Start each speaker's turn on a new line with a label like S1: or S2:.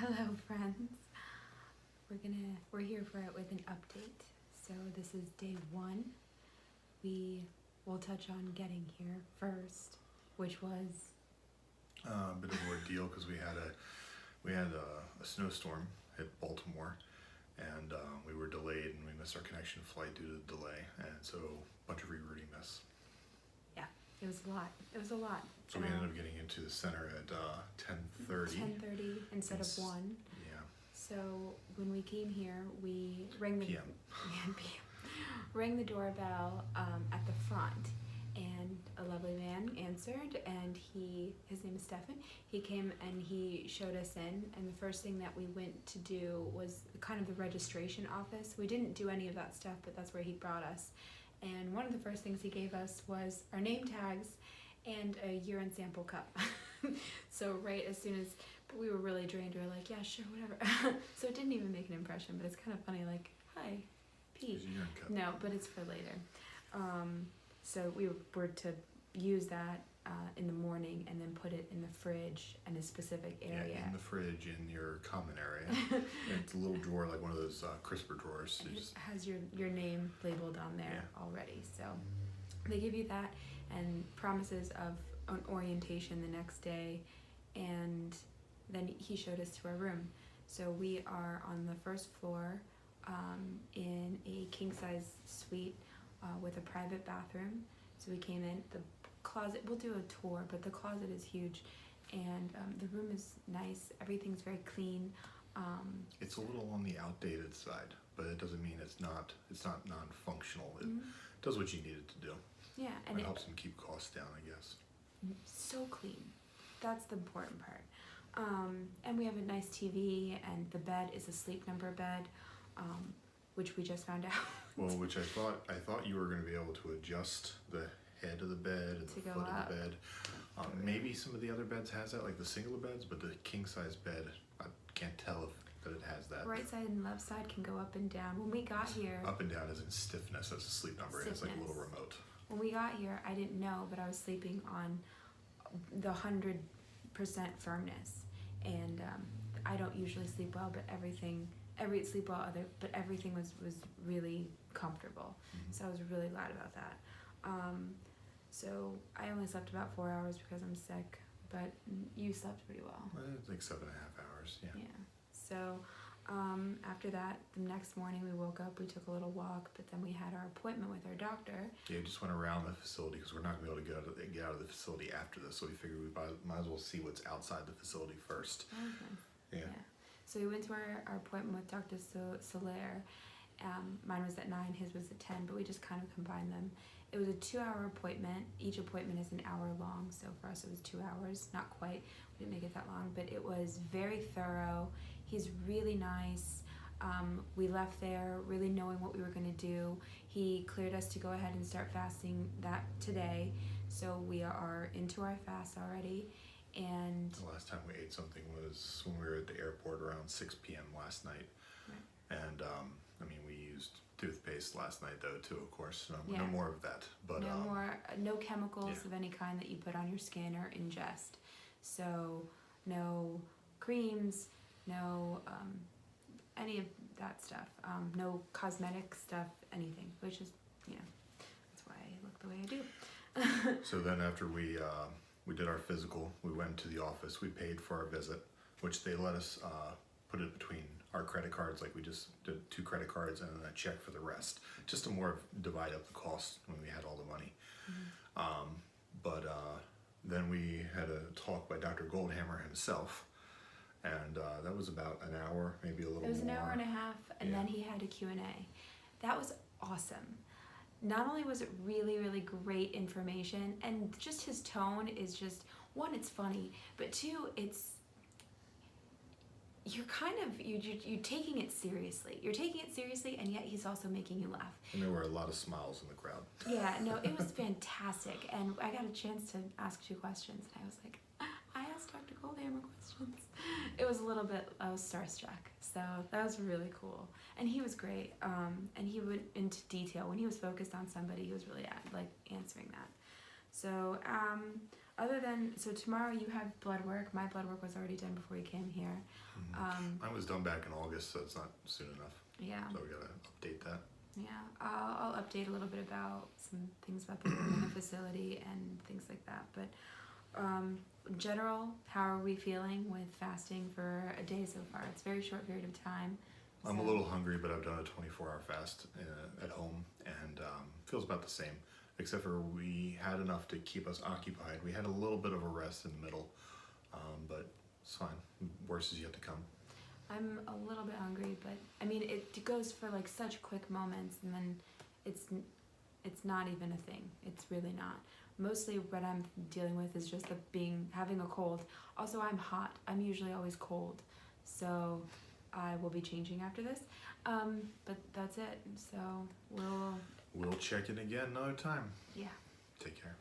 S1: Hello friends. We're here for it with an update. So this is day 1. We will touch on getting here first, which was
S2: A bit of an ordeal because we had a snowstorm hit Baltimore, and we were delayed and we missed our connection flight due to the delay, and so a bunch of rerouting mess.
S1: it was a lot. It was a lot.
S2: So we ended up getting into the center at 10:30.
S1: 10:30 instead of 1.
S2: Yeah.
S1: So when we came here, we rang the
S2: PM.
S1: rang the doorbell at the front, and a lovely man answered, and his name is Stefan. He came and he showed us in, and the first thing that we went to do was kind of the registration office. We didn't do any of that stuff, but that's where he brought us. And one of the first things he gave us was our name tags and a urine sample cup. So right as soon as we were really drained, we were like, yeah, sure, whatever. So it didn't even make an impression, but it's kind of funny, like, hi, pee.
S2: Here's your urine cup.
S1: No, but it's for later. So we were to use that in the morning and then put it in the fridge in a specific area.
S2: Yeah, in the fridge in your common area. It's a little drawer, like one of those crisper drawers.
S1: And it has your name labeled on there already. So they give you that and promises of an orientation the next day, and then he showed us to our room. So we are on the first floor in a king-size suite with a private bathroom. So we came in, the closet, we'll do a tour, but the closet is huge, and the room is nice, everything's very clean.
S2: It's a little on the outdated side, but it doesn't mean it's not non-functional. It does what you need it to do.
S1: Yeah, and
S2: it helps them keep costs down, I guess.
S1: So clean. That's the important part. And we have a nice TV, and the bed is a Sleep Number bed, which we just found out.
S2: Well, which I thought you were going to be able to adjust the head of the bed and the foot of the bed. Maybe some of the other beds has that, like the singular beds, but the king size bed, I can't tell that it has that.
S1: Right side and left side can go up and down. When we got here,
S2: up and down is in stiffness. That's a Sleep Number. It's like a little remote.
S1: When we got here, I didn't know, but I was sleeping on the 100% firmness, and I don't usually sleep well, but everything was really comfortable. So I was really glad about that. So I only slept about 4 hours because I'm sick, but you slept pretty well.
S2: It's like 7.5 hours. Yeah.
S1: So after that, the next morning we woke up, we took a little walk, but then we had our appointment with our doctor.
S2: Yeah, we just went around the facility because we're not going to be able to get out of the facility after this, so we figured we might as well see what's outside the facility first.
S1: Okay. Yeah. So we went to our appointment with Dr. Soler. Mine was at 9, his was at 10, but we just kind of combined them. It was a 2-hour appointment. Each appointment is an hour long, so for us it was 2 hours. Not quite, we didn't make it that long, but it was very thorough. He's really nice. We left there really knowing what we were going to do. He cleared us to go ahead and start fasting that today, so we are into our fast already. And
S2: the last time we ate something was when we were at the airport around 6 p.m. last night. Right. And we used toothpaste last night though too, of course. No more of that. But
S1: no chemicals of any kind that you put on your skin or ingest. So no creams, no any of that stuff. No cosmetic stuff, anything. Which is, that's why I look the way I do.
S2: So then after we did our physical, we went to the office, we paid for our visit, which they let us put it between our credit cards, like we just did 2 credit cards and then a check for the rest, just to more divide up the cost when we had all the money. Then we had a talk by Dr. Goldhammer himself, and that was about an hour, maybe a little more.
S1: It was an hour and a half, and then he had a Q&A. That was awesome. Not only was it really, really great information, and just his tone is just, 1, it's funny, but 2, you're taking it seriously. You're taking it seriously, and yet he's also making you laugh.
S2: And there were a lot of smiles in the crowd.
S1: Yeah, no, it was fantastic, and I got a chance to ask 2 questions, and I was like, I asked Dr. Goldhammer questions. It was a little bit, I was starstruck, so that was really cool. And he was great, and he went into detail. When he was focused on somebody, he was really answering that. So other than, so tomorrow you have blood work. My blood work was already done before you came here.
S2: Mine was done back in August, so it's not soon enough.
S1: Yeah.
S2: So we gotta update that.
S1: Yeah, I'll update a little bit about some things about the room and the facility and things like that. But in general, how are we feeling with fasting for a day so far? It's a very short period of time.
S2: I'm a
S1: so-
S2: little hungry, but I've done a 24-hour fast at home, and feels about the same. Except for we had enough to keep us occupied. We had a little bit of a rest in the middle, but it's fine. Worse is yet to come.
S1: I'm a little bit hungry, but I mean, it goes for like such quick moments, and then it's not even a thing. It's really not. Mostly what I'm dealing with is just having a cold. Also, I'm hot. I'm usually always cold, so I will be changing after this. But that's it. So we'll
S2: We'll check in again another time.
S1: yeah.
S2: Take care.